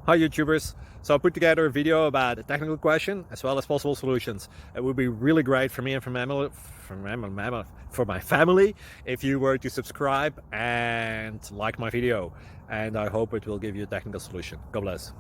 Hi YouTubers! So I put together a video about a technical question as well as possible solutions. It would be really great for me and for my family if you were to subscribe and like my video, and I hope it will give you a technical solution. God bless.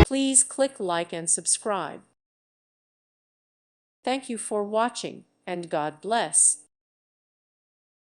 Please click like and subscribe. Thank you for watching, and God bless.